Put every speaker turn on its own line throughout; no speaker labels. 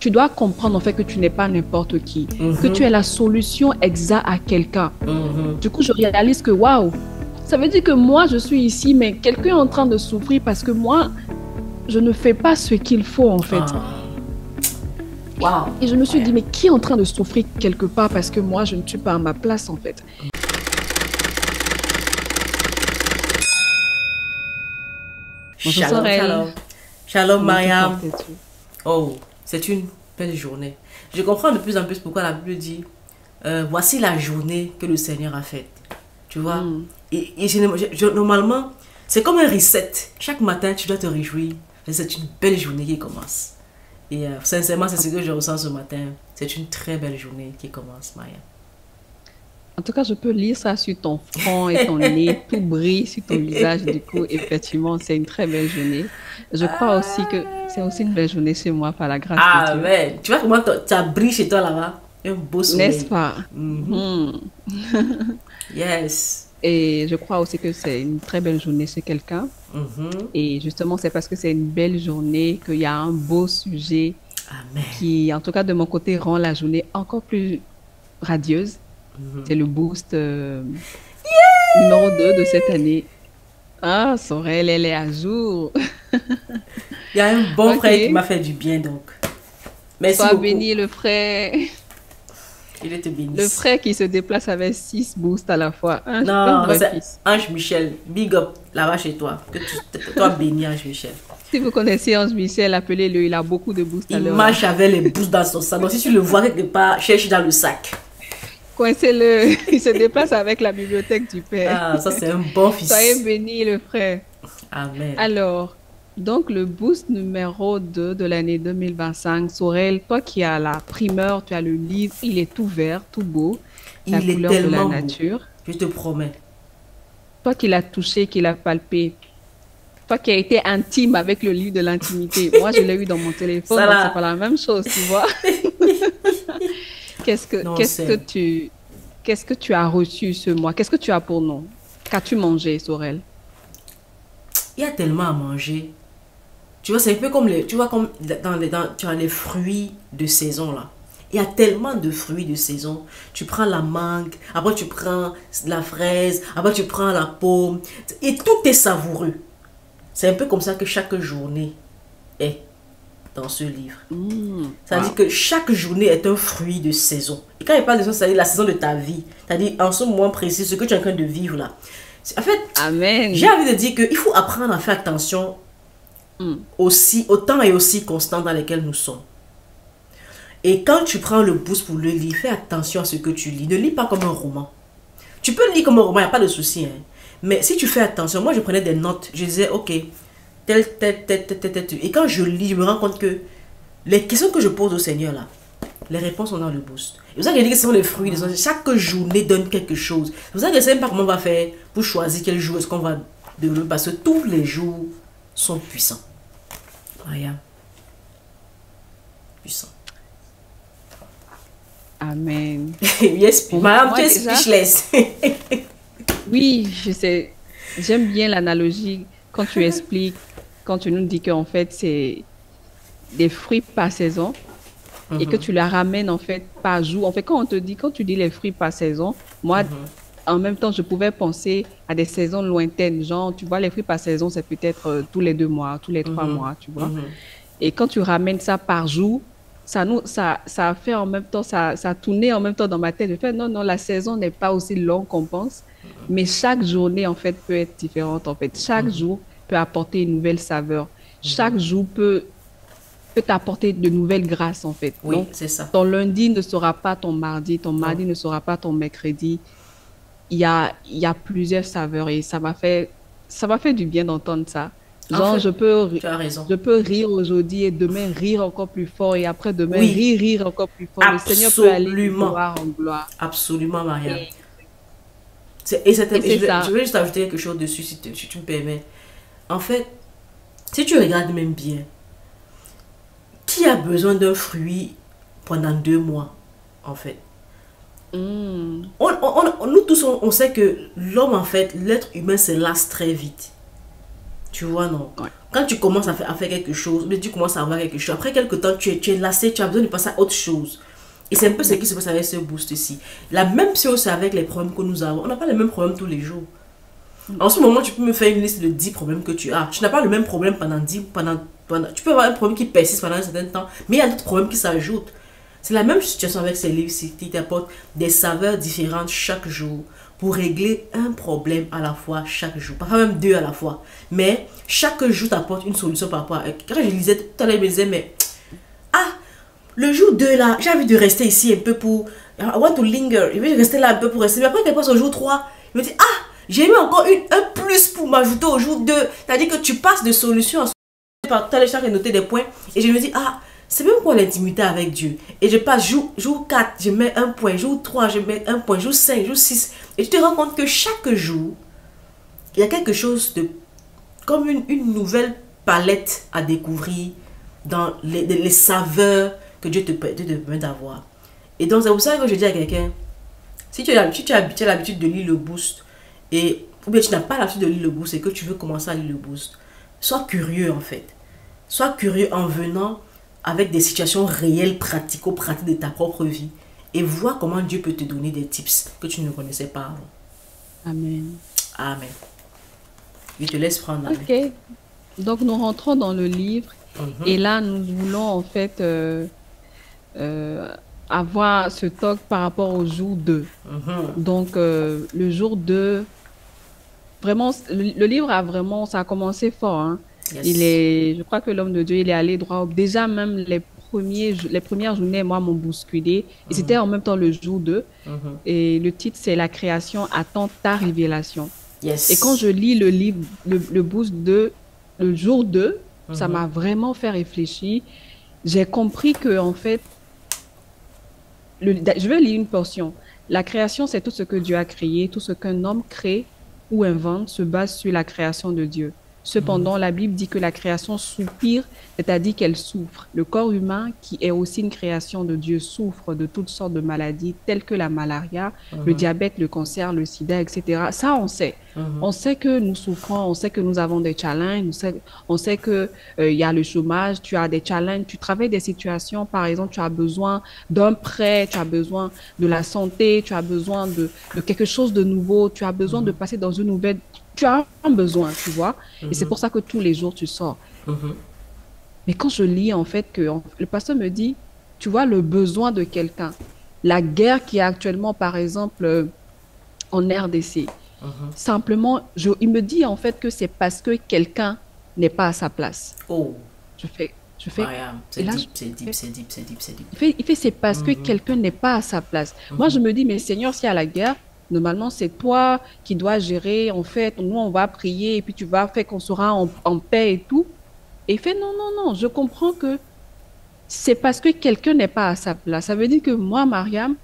tu dois comprendre en fait que tu n'es pas n'importe qui, que tu es la solution exacte à quelqu'un. Du coup, je réalise que waouh, ça veut dire que moi, je suis ici, mais quelqu'un est en train de souffrir parce que moi, je ne fais pas ce qu'il faut en fait.
Wow.
Et je me suis dit, mais qui est en train de souffrir quelque part parce que moi, je ne suis pas à ma place en fait. Bonjour
Shalom,
Sorel.
shalom. Shalom,
Comment te
Mariam.
portes-tu?
Oh, c'est une belle journée. Je comprends de plus en plus pourquoi la Bible dit voici la journée que le Seigneur a faite. Tu vois? Et normalement, c'est comme un reset. Chaque matin, tu dois te réjouir. C'est une belle journée qui commence. Et sincèrement, c'est ce que je ressens ce matin. C'est une très belle journée qui commence, Maya.
En tout cas, je peux lire ça sur ton front et ton nez, tout brille sur ton visage. Du coup, effectivement, c'est une très belle journée. Je crois aussi que c'est aussi une belle journée chez moi par la grâce de Dieu.
Amen. Tu vois comment ça brille chez toi là-bas? Un beau soleil.
N'est-ce pas?
Yes.
Et je crois aussi que c'est une très belle journée chez quelqu'un. Et justement, c'est parce que c'est une belle journée qu'il y a un beau sujet
Amen.
qui, en tout cas de mon côté, rend la journée encore plus radieuse. C'est le boost numéro 2 de cette année. Ah, Sorel, elle est à jour.
Il y a un bon frère qui m'a fait du bien, donc. Merci
Sois
beaucoup.
béni, le frère.
Il est te bénisse.
Le frère qui se déplace avec 6 boosts à la fois.
Non, c'est Ange Michel. Big up là-bas chez toi. Que toi béni, Ange Michel.
Si vous connaissez Ange Michel, appelez-le. Il a beaucoup de boosts à l'heure.
Il marche avec les boosts dans son sac. Donc si tu le vois quelque part, cherche dans le sac.
Coincez-le. Il se déplace avec la bibliothèque du Père.
Ah, ça c'est un bon fils.
Soyez béni, le frère.
Amen.
Alors, donc le boost numéro 2 de l'année 2025, Sorel, toi qui as la primeur, tu as le livre, il est tout vert, tout beau, la
Il est
couleur de la
tellement
nature.
beau. Je te promets.
Toi qui l'as touché, qui l'as palpé, toi qui as été intime avec le livre de l'intimité. Moi, je l'ai eu dans mon téléphone, donc c'est pas la même chose, tu vois. Qu'est-ce que tu as reçu ce mois? Qu'est-ce que tu as pour nous? Qu'as-tu mangé, Sorel?
Il y a tellement à manger. Tu vois, c'est un peu comme tu vois, comme tu as les fruits de saison là. Il y a tellement de fruits de saison. Tu prends la mangue, après tu prends la fraise, après tu prends la pomme. Et tout est savoureux. C'est un peu comme ça que chaque journée est dans ce livre. Ça veut dire que chaque journée est un fruit de saison. Et quand il parle de ça, c'est la saison de ta vie. C'est-à-dire en ce moment précis, ce que tu es en train de vivre là. En fait, j'ai envie de dire qu'il faut apprendre à faire attention au temps et aux circonstances dans lesquelles nous sommes. Et quand tu prends le boost pour le lire, fais attention à ce que tu lis. Ne lis pas comme un roman. Tu peux lire comme un roman, il n'y a pas de souci. Hein. Mais si tu fais attention, moi je prenais des notes, je disais, ok, tel. Et quand je lis, je me rends compte que les questions que je pose au Seigneur là, les réponses sont dans le boost. Et vous savez que je dis que ce sont les fruits des autres. Chaque journée donne quelque chose. Vous savez que je ne sais pas comment on va faire pour choisir quel jour est-ce qu'on va développer. Parce que tous les jours sont puissants. Regarde. Puissant.
Amen.
Yes, madame, tu es speechless.
Oui, je sais. J'aime bien l'analogie quand tu expliques, quand tu nous dis qu'en fait, c'est des fruits par saison. Et que tu la ramènes en fait par jour. En fait, quand tu dis les fruits par saison, moi, en même temps, je pouvais penser à des saisons lointaines. Genre, tu vois, les fruits par saison, c'est peut-être tous les 2 mois, tous les 3 mois, tu vois. Et quand tu ramènes ça par jour, ça a fait en même temps, ça a tourné en même temps dans ma tête. Je fais, non, la saison n'est pas aussi longue qu'on pense. Mais chaque journée, en fait, peut être différente. En fait, chaque jour peut apporter une nouvelle saveur. Chaque jour peut t'apporter de nouvelles grâces, en fait.
Oui,
donc,
c'est ça.
ton lundi ne sera pas ton mardi ne sera pas ton mercredi. Il y a plusieurs saveurs et ça m'a fait du bien d'entendre ça. Genre,
en fait, tu as raison.
Je peux rire aujourd'hui et demain rire encore plus fort et après demain rire encore plus fort.
Absolument.
Le Seigneur peut aller de gloire en gloire.
Absolument, Maria. Je vais juste ajouter quelque chose dessus si tu me permets. En fait, si tu regardes même bien, qui a besoin d'un fruit pendant 2 mois, en fait? Nous tous, on sait que l'homme, en fait, l'être humain se lasse très vite. Tu vois, non?
Ouais.
quand tu commences à faire quelque chose, mais tu commences à avoir quelque chose, après quelque temps, tu es lassé, tu as besoin de passer à autre chose. Et c'est un peu ce qui se passe avec ce boost ici. La même chose avec les problèmes que nous avons. On n'a pas les mêmes problèmes tous les jours. En ce moment, tu peux me faire une liste de 10 problèmes que tu as. Tu n'as pas le même problème tu peux avoir un problème qui persiste pendant un certain temps, mais il y a d'autres problèmes qui s'ajoutent. C'est la même situation avec ces livres qui t'apportent des saveurs différentes chaque jour pour régler un problème à la fois chaque jour. Parfois même deux à la fois. Mais chaque jour t'apporte une solution par rapport à... Quand je lisais tout à l'heure, je me disais, mais... Ah, le jour 2 là, j'ai envie de rester ici un peu pour... I want to linger. Je vais rester là un peu pour rester. Mais après, qu'elle passe au jour 3, je me dis, ah, j'ai mis encore un plus pour m'ajouter au jour 2. C'est-à-dire que tu passes de solution à solution. Par tout à l'heure, j'ai noté des points. Et je me dis, ah, c'est même quoi l'intimité avec Dieu. Et je passe jour 4, je mets un point. Jour 3, je mets un point. Jour 5, jour 6. Et tu te rends compte que chaque jour, il y a quelque chose de... Comme une nouvelle palette à découvrir dans les saveurs que Dieu te permet d'avoir. Et donc, c'est pour ça que je dis à quelqu'un, si tu as l'habitude de lire le boost, ou bien tu n'as pas l'habitude de lire le boost et que tu veux commencer à lire le boost, sois curieux en fait. Sois curieux en venant avec des situations réelles, pratico-pratiques de ta propre vie et vois comment Dieu peut te donner des tips que tu ne connaissais pas avant.
Amen.
Amen. Je te laisse prendre.
Ok. Donc, nous rentrons dans le livre et là, nous voulons en fait avoir ce talk par rapport au jour 2. Donc, le jour 2, vraiment, le livre a vraiment, ça a commencé fort. Hein.
Yes.
Je crois que l'homme de Dieu, il est allé droit au... Déjà, même les premières journées, moi, m'ont bousculé. Et c'était en même temps le jour 2. Et le titre, c'est La création attend ta révélation.
Yes.
Et quand je lis le livre, le boost 2, le jour 2, ça m'a vraiment fait réfléchir. J'ai compris que, en fait, je vais lire une portion. La création, c'est tout ce que Dieu a créé. Tout ce qu'un homme crée ou invente se base sur la création de Dieu. Cependant, la Bible dit que la création soupire, c'est-à-dire qu'elle souffre. Le corps humain, qui est aussi une création de Dieu, souffre de toutes sortes de maladies telles que la malaria, le diabète, le cancer, le sida, etc. Ça, on sait. On sait que nous souffrons, on sait que nous avons des challenges, on sait qu'il y a le chômage, tu as des challenges, tu travailles des situations, par exemple, tu as besoin d'un prêt, tu as besoin de la santé, tu as besoin de quelque chose de nouveau, tu as besoin de passer dans une nouvelle... Tu as un besoin, tu vois. Et c'est pour ça que tous les jours, tu sors. Mais quand je lis, en fait, que le pasteur me dit, tu vois, le besoin de quelqu'un, la guerre qui est actuellement, par exemple, en RDC, simplement, il me dit, en fait, que c'est parce que quelqu'un n'est pas à sa place.
Oh.
Je fais...
C'est deep.
Il fait, c'est parce que quelqu'un n'est pas à sa place. Moi, je me dis, mais Seigneur, s'il y a la guerre, normalement, c'est toi qui dois gérer. En fait, nous, on va prier et puis tu vas faire qu'on sera en paix et tout. Et il fait, non, je comprends que c'est parce que quelqu'un n'est pas à sa place. Ça veut dire que moi, Mariam,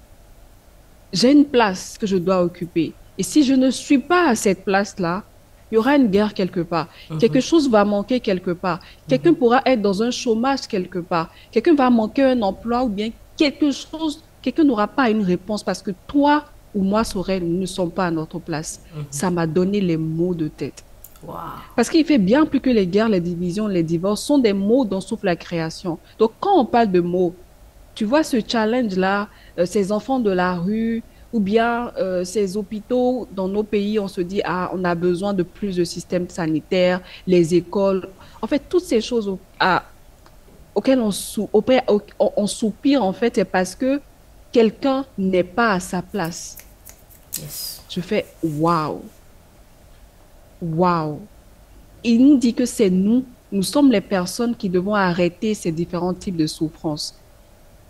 j'ai une place que je dois occuper. Et si je ne suis pas à cette place-là, il y aura une guerre quelque part. Quelque chose va manquer quelque part. Quelqu'un pourra être dans un chômage quelque part. Quelqu'un va manquer un emploi ou bien quelque chose, quelqu'un n'aura pas une réponse parce que toi ou moi, Sorel, nous ne sommes pas à notre place. Ça m'a donné les maux de tête.
Wow.
Parce qu'il fait bien plus que les guerres, les divisions, les divorces sont des maux dont souffre la création. Donc, quand on parle de maux, tu vois ce challenge-là, ces enfants de la rue, ou bien ces hôpitaux dans nos pays, on se dit, ah, on a besoin de plus de systèmes sanitaires, les écoles. En fait, toutes ces choses auxquelles on soupire, en fait, c'est parce que quelqu'un n'est pas à sa place.
Yes.
Je fais waouh. Waouh. Il nous dit que c'est nous sommes les personnes qui devons arrêter ces différents types de souffrances.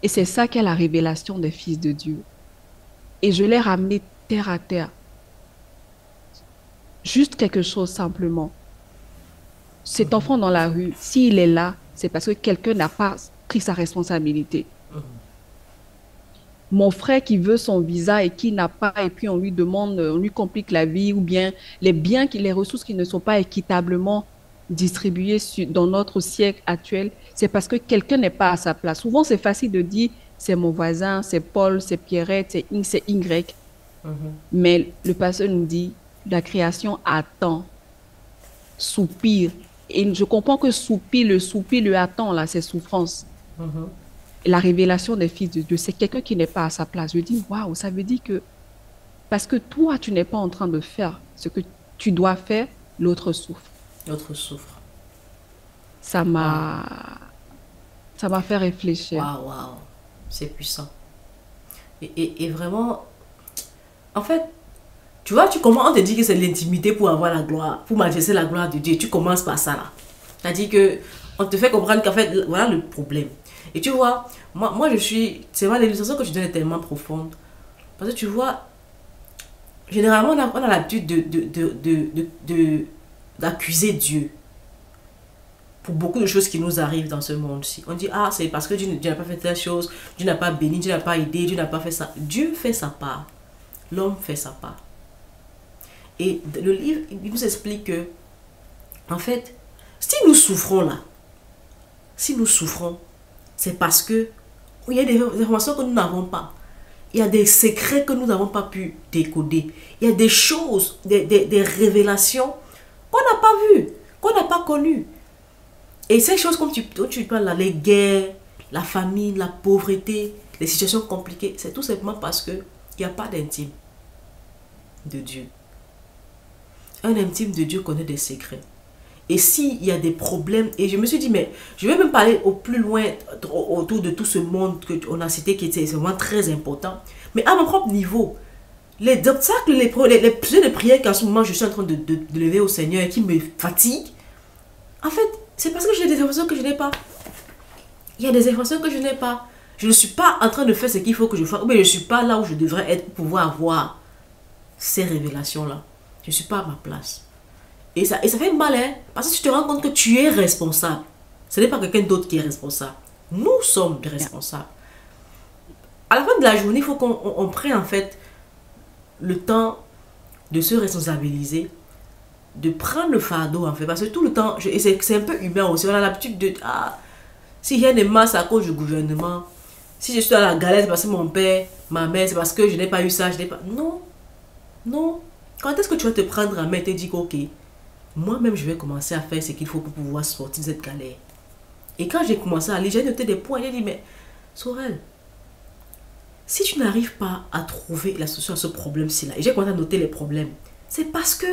Et c'est ça qu'est la révélation des fils de Dieu. Et je l'ai ramené terre à terre. Juste quelque chose simplement. Cet enfant dans la rue, s'il est là, c'est parce que quelqu'un n'a pas pris sa responsabilité. Mon frère qui veut son visa et qui n'a pas, et puis on lui demande, on lui complique la vie, ou bien les ressources qui ne sont pas équitablement distribuées dans notre siècle actuel, c'est parce que quelqu'un n'est pas à sa place. Souvent, c'est facile de dire, c'est mon voisin, c'est Paul, c'est Pierrette, c'est Y. Mais le pasteur nous dit, la création attend, soupire, Et je comprends que le soupir, le attend, là, c'est souffrance.
Mhm.
Et la révélation des fils de Dieu, c'est quelqu'un qui n'est pas à sa place. Je dis, waouh, ça veut dire que parce que toi, tu n'es pas en train de faire ce que tu dois faire, l'autre souffre.
L'autre souffre.
Ça
Waouh,
m'a, ça m'a fait réfléchir.
waouh, waouh. C'est puissant. Et vraiment, en fait, tu vois, on te dit que c'est l'intimité pour avoir la gloire, pour manifester la gloire de Dieu. Tu commences par ça là. C'est-à-dire que on te fait comprendre qu'en fait, voilà le problème. Et tu vois, moi je suis. C'est vrai, l'illustration que tu donnes est tellement profonde. Parce que tu vois, généralement, on a l'habitude d'accuser Dieu pour beaucoup de choses qui nous arrivent dans ce monde-ci. On dit, ah, c'est parce que Dieu n'a pas fait telle chose, Dieu n'a pas béni, Dieu n'a pas aidé, Dieu n'a pas fait ça. Dieu fait sa part. L'homme fait sa part. Et le livre, il nous explique que, en fait, si nous souffrons là, si nous souffrons, c'est parce que il y a des informations que nous n'avons pas. Il y a des secrets que nous n'avons pas pu décoder. Il y a des choses, des révélations qu'on n'a pas vues, qu'on n'a pas connues. Et ces choses, comme tu parles là, les guerres, la famine, la pauvreté, les situations compliquées, c'est tout simplement parce qu'il n'y a pas d'intime de Dieu. Un intime de Dieu connaît des secrets. Et s'il y a des problèmes, et je me suis dit, mais je vais même parler au plus loin autour de tout ce monde qu'on a cité qui était vraiment très important. Mais à mon propre niveau, les obstacles, les sujets de prière qu'en ce moment je suis en train de lever au Seigneur et qui me fatiguent, en fait, c'est parce que j'ai des informations que je n'ai pas. Il y a des informations que je n'ai pas. Je ne suis pas en train de faire ce qu'il faut que je fasse. Ou bien je ne suis pas là où je devrais être pour pouvoir avoir ces révélations-là. Je ne suis pas à ma place. Et ça fait mal, hein, parce que tu te rends compte que tu es responsable. Ce n'est pas quelqu'un d'autre qui est responsable. Nous sommes responsables. À la fin de la journée, il faut qu'on prenne en fait le temps de se responsabiliser, de prendre le fardeau en fait. Parce que tout le temps, et c'est un peu humain aussi, on a l'habitude de... Ah, si rien ne marche, c'est à cause du gouvernement. Si je suis à la galère, c'est parce que mon père, ma mère, c'est parce que je n'ai pas eu ça, je n'ai pas... Non, non. Quand est-ce que tu vas te prendre en main et te dire, ok, moi-même, je vais commencer à faire ce qu'il faut pour pouvoir sortir de cette galère. Et quand j'ai commencé à lire, j'ai noté des points. J'ai dit, mais Sorel, si tu n'arrives pas à trouver la solution à ce problème-ci là, et j'ai commencé à noter les problèmes, c'est parce que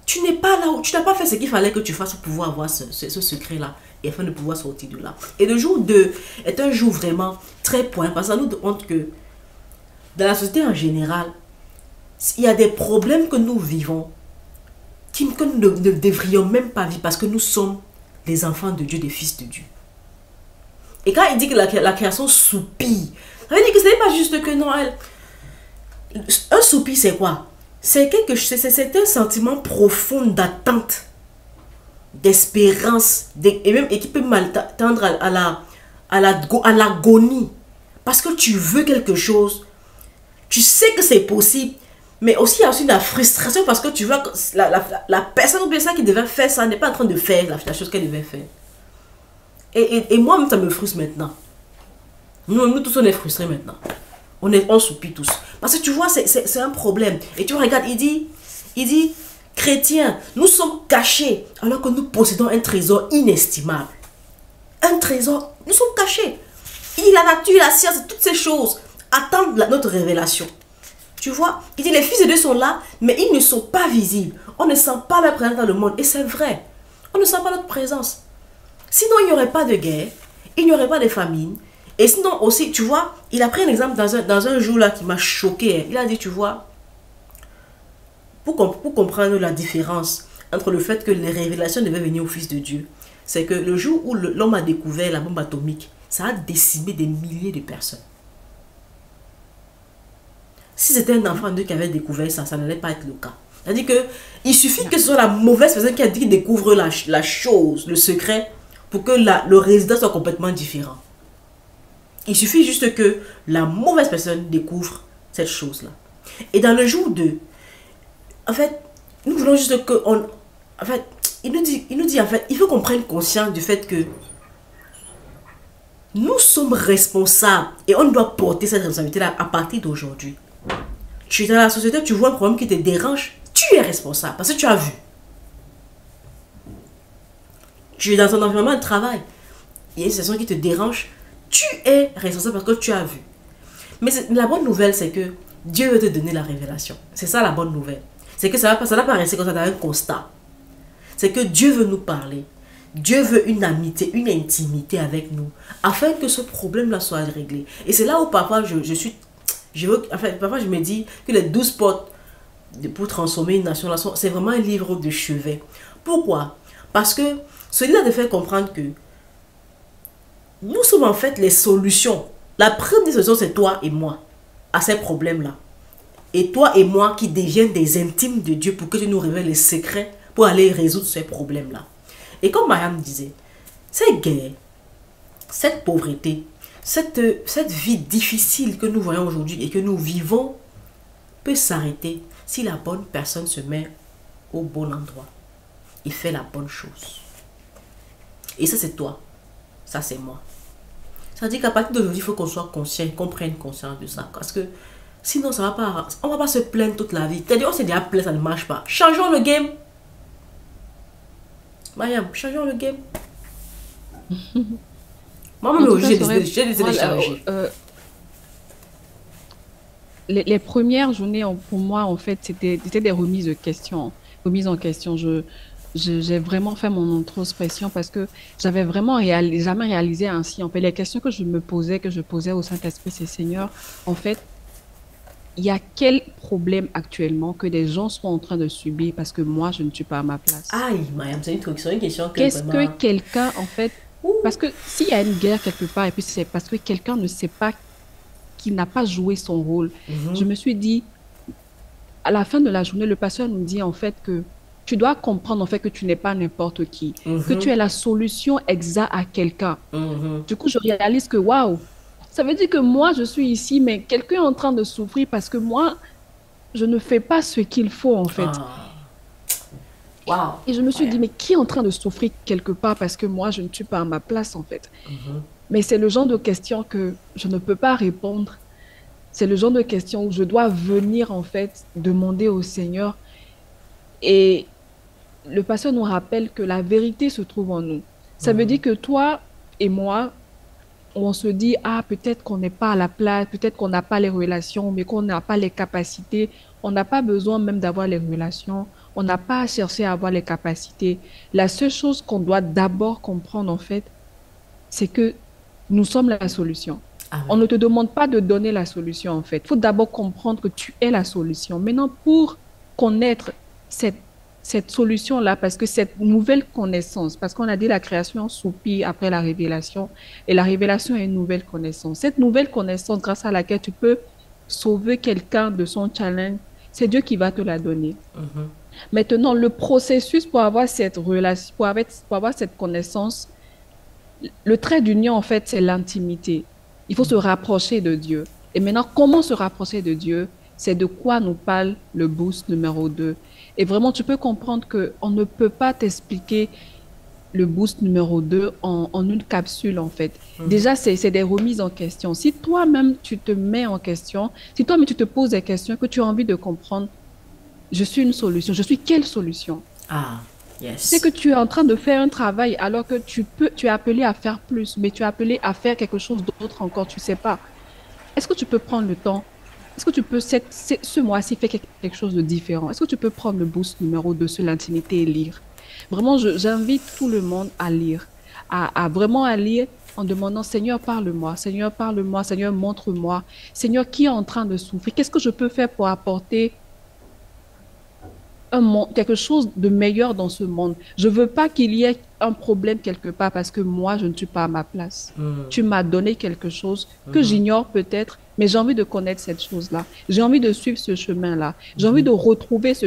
tu n'es pas là où tu n'as pas fait ce qu'il fallait que tu fasses pour pouvoir avoir ce secret-là et afin de pouvoir sortir de là. Et le jour 2 est un jour vraiment très poignant parce que ça nous montre que dans la société en général, il y a des problèmes que nous vivons que nous ne devrions même pas vivre parce que nous sommes les enfants de Dieu, des fils de Dieu. Et quand il dit que la création soupire, ça veut dire que ce n'est pas juste que non, un soupir c'est quoi? C'est un sentiment profond d'attente, d'espérance, et qui peut mal tendre à l'agonie. Parce que tu veux quelque chose, tu sais que c'est possible, mais aussi il y a aussi de la frustration parce que tu vois que la personne ou bien ça qui devait faire ça n'est pas en train de faire la chose qu'elle devait faire. Et moi-même, ça me frustre maintenant. Nous tous, on est frustrés maintenant. On soupire tous. Parce que tu vois, c'est un problème. Et tu regardes, il dit, chrétiens, nous sommes cachés alors que nous possédons un trésor inestimable. Un trésor, nous sommes cachés. La nature, la science, toutes ces choses attendent notre révélation. Tu vois, il dit, les fils de Dieu sont là, mais ils ne sont pas visibles. On ne sent pas leur présence dans le monde. Et c'est vrai. On ne sent pas notre présence. Sinon, il n'y aurait pas de guerre, il n'y aurait pas de famine. Et sinon aussi, tu vois, il a pris un exemple dans un jour là qui m'a choqué. Il a dit, tu vois, pour comprendre la différence entre le fait que les révélations devaient venir au Fils de Dieu, c'est que le jour où l'homme a découvert la bombe atomique, ça a décimé des milliers de personnes. Si c'était un enfant de Dieu qui avait découvert ça, ça n'allait pas être le cas. C'est-à-dire qu'il suffit que ce soit la mauvaise personne qui découvre la chose, le secret, pour que le résultat soit complètement différent. Il suffit juste que la mauvaise personne découvre cette chose-là. Et dans le jour 2, en fait, nous voulons juste que... En fait, il nous dit, en fait, il faut qu'on prenne conscience du fait que nous sommes responsables et on doit porter cette responsabilité-là à partir d'aujourd'hui. Tu es dans la société, tu vois un problème qui te dérange, tu es responsable parce que tu as vu. Tu es dans ton environnement de travail. Il y a une situation qui te dérange. Tu es responsable parce que tu as vu. Mais la bonne nouvelle, c'est que Dieu veut te donner la révélation. C'est ça la bonne nouvelle. C'est que ça ne va pas rester comme ça dans un constat. C'est que Dieu veut nous parler. Dieu veut une amitié, une intimité avec nous, afin que ce problème-là soit réglé. Et c'est là où parfois parfois je me dis que les 12 portes pour transformer une nation, c'est vraiment un livre de chevet. Pourquoi? Parce que celui-là de faire comprendre que nous sommes en fait les solutions. La première solution, c'est toi et moi à ces problèmes-là. Et toi et moi qui deviennent des intimes de Dieu pour que tu nous révèles les secrets pour aller résoudre ces problèmes-là. Et comme Mariam disait, cette guerre, cette pauvreté, cette vie difficile que nous voyons aujourd'hui et que nous vivons peut s'arrêter si la bonne personne se met au bon endroit et fait la bonne chose. Et ça, c'est toi. Ça, c'est moi. Ça veut dire qu'à partir d'aujourd'hui, il faut qu'on soit conscient, qu'on prenne conscience de ça. Parce que sinon, ça va pas, on ne va pas se plaindre toute la vie. C'est-à-dire, on s'est déjà plaint, ça ne marche pas. Changeons le game. Mariam, changeons le game. Moi-même, j'ai décidé de changer.
Les premières journées, pour moi, en fait, c'était des remises de questions. Remises en question. J'ai vraiment fait mon introspection parce que j'avais vraiment jamais réalisé ainsi. En fait, les questions que je me posais, que je posais au Saint-Esprit, c'est Seigneur, en fait, il y a quel problème actuellement que des gens sont en train de subir parce que moi, je ne suis pas à ma place?
Aïe, Mariam, c'est une question que
Qu'est-ce
vraiment...
que quelqu'un, en fait, parce que s'il y a une guerre quelque part, et puis c'est parce que quelqu'un ne sait pas, qui n'a pas joué son rôle, je me suis dit, à la fin de la journée, le pasteur nous dit en fait que tu dois comprendre en fait que tu n'es pas n'importe qui, que tu es la solution exacte à quelqu'un. Du coup, je réalise que waouh, ça veut dire que moi, je suis ici, mais quelqu'un est en train de souffrir parce que moi, je ne fais pas ce qu'il faut en fait.
Wow.
Et je me suis dit, mais qui est en train de souffrir quelque part parce que moi, je ne suis pas à ma place en fait. Mais c'est le genre de questions que je ne peux pas répondre. C'est le genre de questions où je dois venir en fait demander au Seigneur. Et le pasteur nous rappelle que la vérité se trouve en nous. Ça veut dire que toi et moi, on se dit, ah, peut-être qu'on n'est pas à la place, peut-être qu'on n'a pas les relations, mais qu'on n'a pas les capacités. On n'a pas besoin même d'avoir les relations. On n'a pas à chercher à avoir les capacités. La seule chose qu'on doit d'abord comprendre, en fait, c'est que nous sommes la solution.
Amen.
On ne te demande pas de donner la solution, en fait. Il faut d'abord comprendre que tu es la solution. Maintenant, pour connaître cette solution-là, parce que cette nouvelle connaissance, parce qu'on a dit la création soupire après la révélation, et la révélation est une nouvelle connaissance. Cette nouvelle connaissance, grâce à laquelle tu peux sauver quelqu'un de son challenge, c'est Dieu qui va te la donner. Maintenant, le processus pour avoir cette relation, pour avoir cette connaissance, le trait d'union, en fait, c'est l'intimité. Il faut se rapprocher de Dieu. Et maintenant, comment se rapprocher de Dieu? C'est de quoi nous parle le boost numéro 2. Et vraiment, tu peux comprendre qu'on ne peut pas t'expliquer le boost numéro 2 en une capsule, en fait. Déjà, c'est des remises en question. Si toi-même, tu te mets en question, si toi-même, tu te poses des questions, que tu as envie de comprendre, je suis une solution. Je suis quelle solution?
Ah, yes.
C'est que tu es en train de faire un travail alors que tu es appelé à faire plus, mais tu es appelé à faire quelque chose d'autre encore, tu ne sais pas. Est-ce que tu peux prendre le temps? Est-ce que tu peux, ce mois-ci, faire quelque chose de différent? Est-ce que tu peux prendre le boost numéro 2 sur l'intimité et lire? Vraiment, j'invite tout le monde à lire, à vraiment à lire en demandant, Seigneur, parle-moi, Seigneur, parle-moi, Seigneur, montre-moi, Seigneur, qui est en train de souffrir? Qu'est-ce que je peux faire pour apporter quelque chose de meilleur dans ce monde? Je ne veux pas qu'il y ait un problème quelque part parce que moi, je ne suis pas à ma place. Tu m'as donné quelque chose que j'ignore peut-être, mais j'ai envie de connaître cette chose-là. J'ai envie de suivre ce chemin-là. J'ai envie de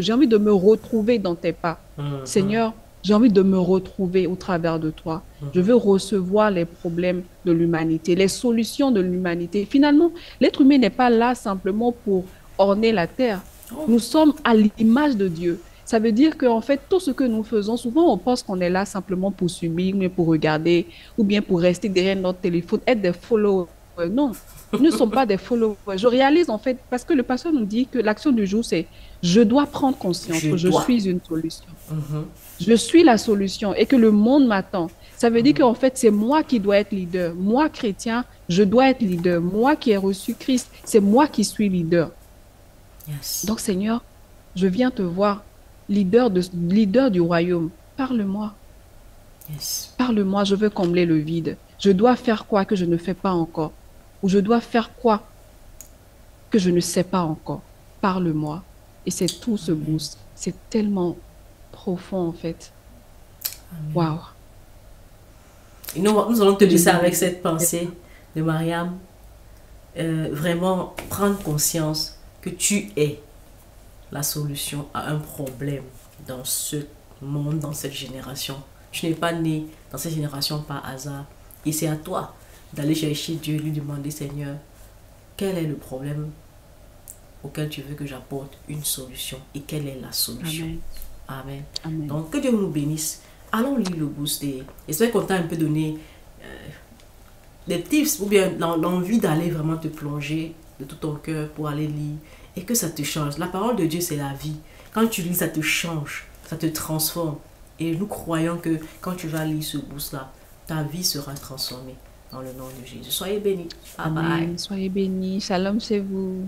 j'ai envie de me retrouver dans tes pas. Seigneur, j'ai envie de me retrouver au travers de toi. Je veux recevoir les problèmes de l'humanité, les solutions de l'humanité. Finalement, l'être humain n'est pas là simplement pour orner la terre. Nous sommes à l'image de Dieu. Ça veut dire qu'en fait, tout ce que nous faisons, souvent on pense qu'on est là simplement pour subir, mais pour regarder, ou bien pour rester derrière notre téléphone, être des followers. Non, ils ne sont pas des followers. Je réalise en fait, parce que le pasteur nous dit que l'action du jour, c'est je dois prendre conscience
Je
que je
dois.
suis une solution.
Mhm.
Je suis la solution et que le monde m'attend. Ça veut dire qu'en fait, c'est moi qui dois être leader. Moi, chrétien, je dois être leader. Moi qui ai reçu Christ, c'est moi qui suis leader.
Yes.
Donc, Seigneur, je viens te voir, leader du royaume. Parle-moi.
Yes.
Parle-moi, je veux combler le vide. Je dois faire quoi que je ne fais pas encore? Ou je dois faire quoi que je ne sais pas encore? Parle-moi. Et c'est tout ce boost. C'est tellement profond, en fait. Waouh.
Et nous allons te
Que Dieu
laisser avec
bénisse.
cette pensée de Mariam. Vraiment prendre conscience que tu es la solution à un problème dans ce monde, dans cette génération. Tu n'es pas né dans cette génération par hasard. Et c'est à toi d'aller chercher Dieu, lui demander, Seigneur, quel est le problème auquel tu veux que j'apporte une solution et quelle est la solution.
Amen.
Amen.
Amen.
Donc, que Dieu nous bénisse. Allons lire le boost. Et j'espère qu'on t'a un peu donné des tips ou bien l'envie d'aller vraiment te plonger de tout ton cœur pour aller lire et que ça te change. La parole de Dieu, c'est la vie. Quand tu lis, ça te change, ça te transforme. Et nous croyons que quand tu vas lire ce boost-là, ta vie sera transformée dans le nom de Jésus. Soyez bénis. Bye bye.
Amen. Soyez bénis. Shalom chez vous.